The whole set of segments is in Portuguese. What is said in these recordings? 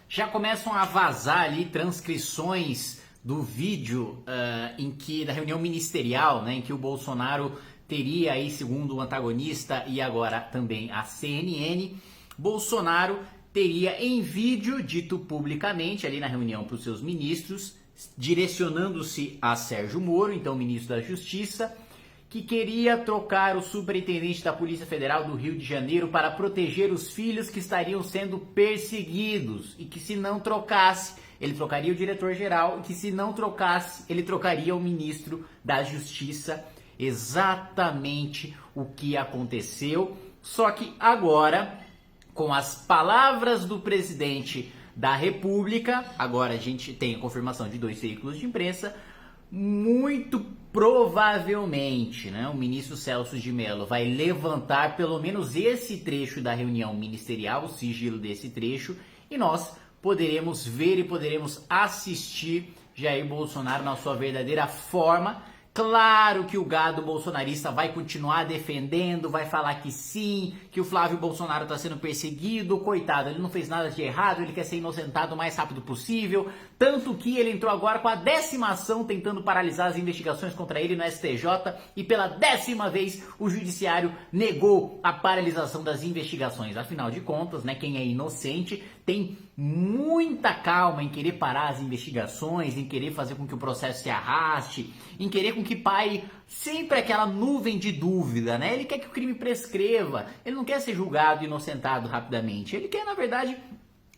já começam a vazar ali transcrições do vídeo da reunião ministerial, né, em que o Bolsonaro teria aí, segundo o antagonista e agora também a CNN, Bolsonaro teria em vídeo dito publicamente ali na reunião para os seus ministros, direcionando-se a Sérgio Moro, então ministro da Justiça, que queria trocar o superintendente da Polícia Federal do Rio de Janeiro para proteger os filhos que estariam sendo perseguidos e que se não trocasse, ele trocaria o diretor-geral e que se não trocasse, ele trocaria o ministro da Justiça. Exatamente o que aconteceu, só que agora, com as palavras do presidente da República, agora a gente tem a confirmação de 2 veículos de imprensa, muito provavelmente, né, o ministro Celso de Mello vai levantar pelo menos esse trecho da reunião ministerial, o sigilo desse trecho, e nós poderemos ver e poderemos assistir Jair Bolsonaro na sua verdadeira forma. Claro que o gado bolsonarista vai continuar defendendo, vai falar que sim, que o Flávio Bolsonaro está sendo perseguido, coitado, ele não fez nada de errado, ele quer ser inocentado o mais rápido possível, tanto que ele entrou agora com a 10ª ação tentando paralisar as investigações contra ele no STJ e pela 10ª vez o judiciário negou a paralisação das investigações. Afinal de contas, né, quem é inocente tem muita calma em querer parar as investigações, em querer fazer com que o processo se arraste, em querer com que paire sempre aquela nuvem de dúvida, né? Ele quer que o crime prescreva, ele não quer ser julgado e inocentado rapidamente, ele quer, na verdade,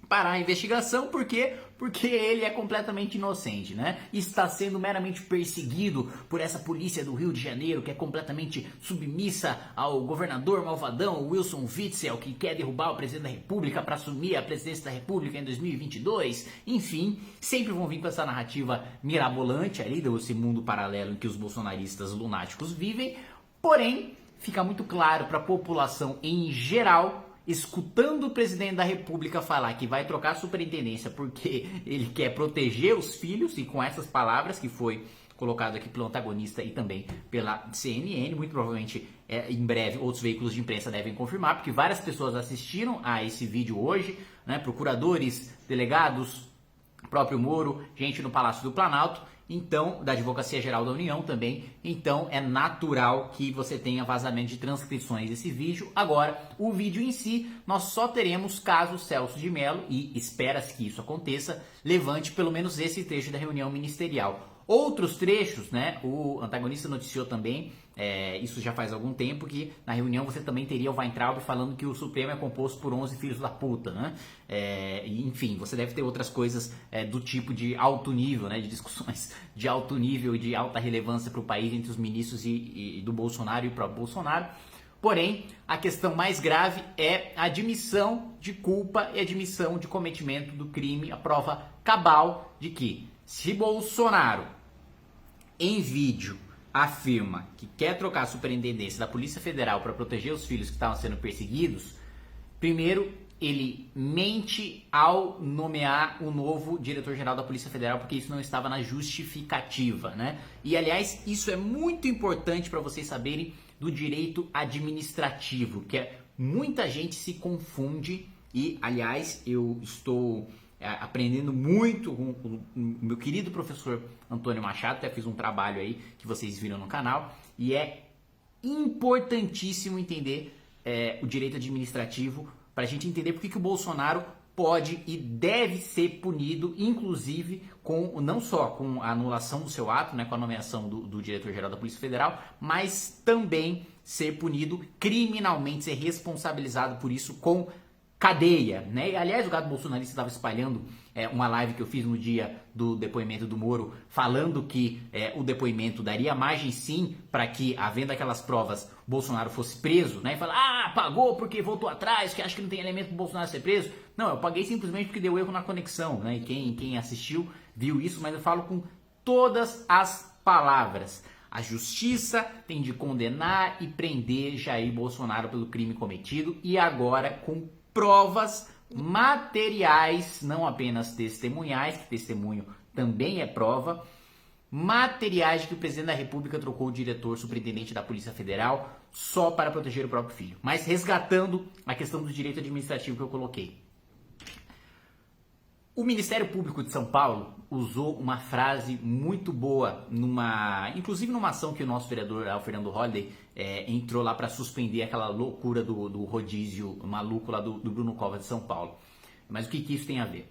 parar a investigação, por quê? Porque ele é completamente inocente, né? Está sendo meramente perseguido por essa polícia do Rio de Janeiro, que é completamente submissa ao governador malvadão Wilson Witzel, que quer derrubar o presidente da República para assumir a presidência da República em 2022. Enfim, sempre vão vir com essa narrativa mirabolante ali desse mundo paralelo em que os bolsonaristas lunáticos vivem. Porém, fica muito claro para a população em geral, escutando o presidente da República falar que vai trocar a superintendência porque ele quer proteger os filhos, e com essas palavras que foi colocado aqui pelo antagonista e também pela CNN, muito provavelmente em breve outros veículos de imprensa devem confirmar, porque várias pessoas assistiram a esse vídeo hoje, né, procuradores, delegados, próprio Moro, gente no Palácio do Planalto, então, da Advocacia Geral da União também, então é natural que você tenha vazamento de transcrições desse vídeo. Agora, o vídeo em si, nós só teremos caso Celso de Mello, e espera-se que isso aconteça, levante pelo menos esse trecho da reunião ministerial. Outros trechos, né, o antagonista noticiou também, isso já faz algum tempo, que na reunião você também teria o Weintraub falando que o Supremo é composto por 11 filhos da puta, né? Enfim, você deve ter outras coisas do tipo de alto nível, né, de discussões de alto nível e de alta relevância para o país entre os ministros e do Bolsonaro e o próprio Bolsonaro. Porém, a questão mais grave é a admissão de culpa e admissão de cometimento do crime, a prova cabal de que se Bolsonaro em vídeo afirma que quer trocar a superintendência da Polícia Federal para proteger os filhos que estavam sendo perseguidos, primeiro, ele mente ao nomear o novo diretor-geral da Polícia Federal, porque isso não estava na justificativa, né? E, aliás, isso é muito importante para vocês saberem do direito administrativo, que muita gente se confunde e, aliás, eu estou aprendendo muito com o meu querido professor Antônio Machado, até fiz um trabalho aí que vocês viram no canal, e é importantíssimo entender o direito administrativo para a gente entender por que o Bolsonaro pode e deve ser punido, inclusive com não só com a anulação do seu ato, né, com a nomeação do diretor-geral da Polícia Federal, mas também ser punido criminalmente, ser responsabilizado por isso com cadeia, né? Aliás, o gado bolsonarista estava espalhando uma live que eu fiz no dia do depoimento do Moro, falando que o depoimento daria margem sim para que, havendo aquelas provas, Bolsonaro fosse preso, né? E falar, pagou porque voltou atrás, que acha que não tem elemento para o Bolsonaro ser preso. Não, eu paguei simplesmente porque deu erro na conexão, né? E quem assistiu viu isso, mas eu falo com todas as palavras. A justiça tem de condenar e prender Jair Bolsonaro pelo crime cometido, e agora com provas materiais, não apenas testemunhais, que testemunho também é prova, materiais de que o presidente da República trocou o diretor superintendente da Polícia Federal só para proteger o próprio filho. Mas resgatando a questão do direito administrativo que eu coloquei. O Ministério Público de São Paulo usou uma frase muito boa, inclusive numa ação que o nosso vereador Fernando Holliday entrou lá para suspender aquela loucura do rodízio maluco lá do Bruno Covas de São Paulo. Mas o que isso tem a ver?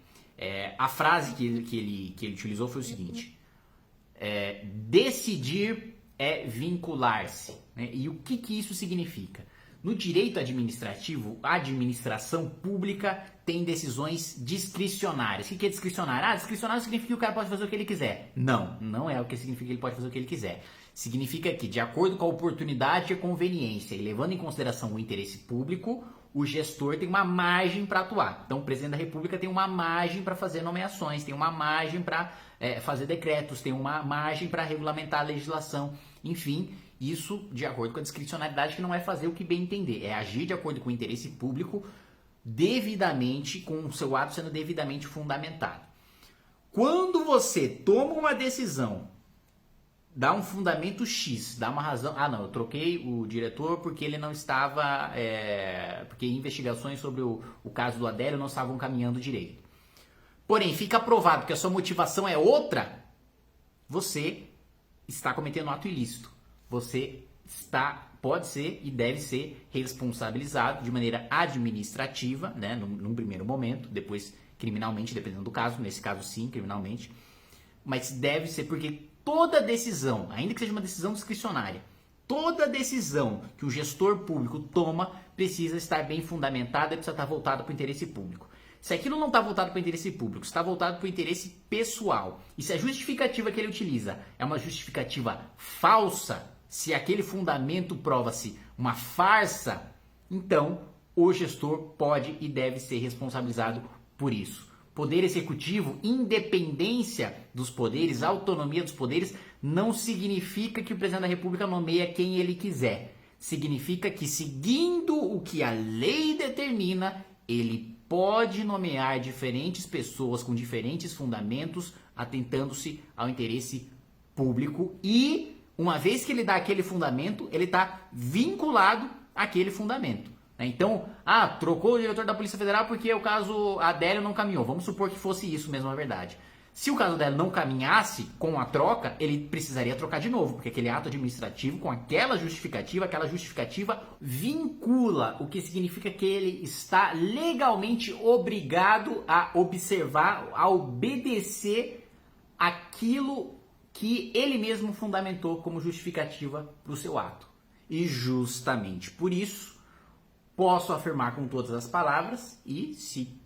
A frase que ele utilizou foi o seguinte: decidir é vincular-se. Né? E o que isso significa? No direito administrativo, a administração pública tem decisões discricionárias. O que é discricionário? Discricionário significa que o cara pode fazer o que ele quiser. Não é o que significa que ele pode fazer o que ele quiser. Significa que, de acordo com a oportunidade e a conveniência, e levando em consideração o interesse público, o gestor tem uma margem para atuar. Então, o presidente da República tem uma margem para fazer nomeações, tem uma margem para fazer decretos, tem uma margem para regulamentar a legislação, enfim. Isso de acordo com a discricionalidade, que não é fazer o que bem entender, é agir de acordo com o interesse público, devidamente, com o seu ato sendo devidamente fundamentado. Quando você toma uma decisão, dá um fundamento X, dá uma razão, eu troquei o diretor porque ele não estava, porque investigações sobre o caso do Adélio não estavam caminhando direito. Porém, fica provado que a sua motivação é outra, você está cometendo um ato ilícito. Você pode ser e deve ser responsabilizado de maneira administrativa, né, num primeiro momento, depois criminalmente, dependendo do caso, nesse caso sim, criminalmente, mas deve ser porque toda decisão, ainda que seja uma decisão discricionária, toda decisão que o gestor público toma precisa estar bem fundamentada e precisa estar voltada para o interesse público. Se aquilo não está voltado para o interesse público, está voltado para o interesse pessoal, e se a justificativa que ele utiliza é uma justificativa falsa, se aquele fundamento prova-se uma farsa, então o gestor pode e deve ser responsabilizado por isso. Poder executivo, independência dos poderes, autonomia dos poderes, não significa que o presidente da República nomeia quem ele quiser. Significa que, seguindo o que a lei determina, ele pode nomear diferentes pessoas com diferentes fundamentos, atentando-se ao interesse público, e uma vez que ele dá aquele fundamento, ele está vinculado àquele fundamento. Então, trocou o diretor da Polícia Federal porque o caso Adélio não caminhou. Vamos supor que fosse isso mesmo, na verdade. Se o caso Adélio não caminhasse com a troca, ele precisaria trocar de novo, porque aquele ato administrativo com aquela justificativa vincula, o que significa que ele está legalmente obrigado a observar, a obedecer aquilo que ele mesmo fundamentou como justificativa para o seu ato. E justamente por isso, posso afirmar com todas as palavras, e se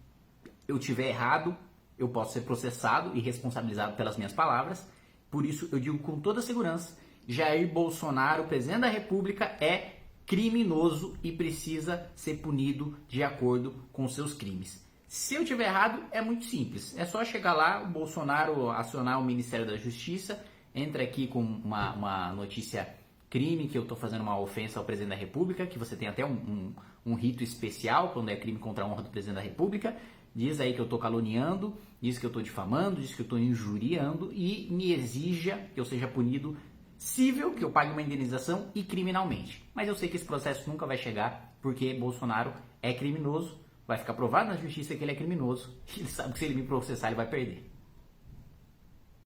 eu tiver errado, eu posso ser processado e responsabilizado pelas minhas palavras. Por isso, eu digo com toda segurança, Jair Bolsonaro, presidente da República, é criminoso e precisa ser punido de acordo com seus crimes. Se eu tiver errado, é muito simples. É só chegar lá, o Bolsonaro acionar o Ministério da Justiça, entra aqui com uma notícia crime, que eu estou fazendo uma ofensa ao presidente da República, que você tem até um rito especial quando é crime contra a honra do presidente da República. Diz aí que eu estou caluniando, diz que eu estou difamando, diz que eu estou injuriando e me exija que eu seja punido civil, que eu pague uma indenização, e criminalmente. Mas eu sei que esse processo nunca vai chegar, porque Bolsonaro é criminoso. Vai ficar provado na justiça que ele é criminoso. Ele sabe que se ele me processar, ele vai perder.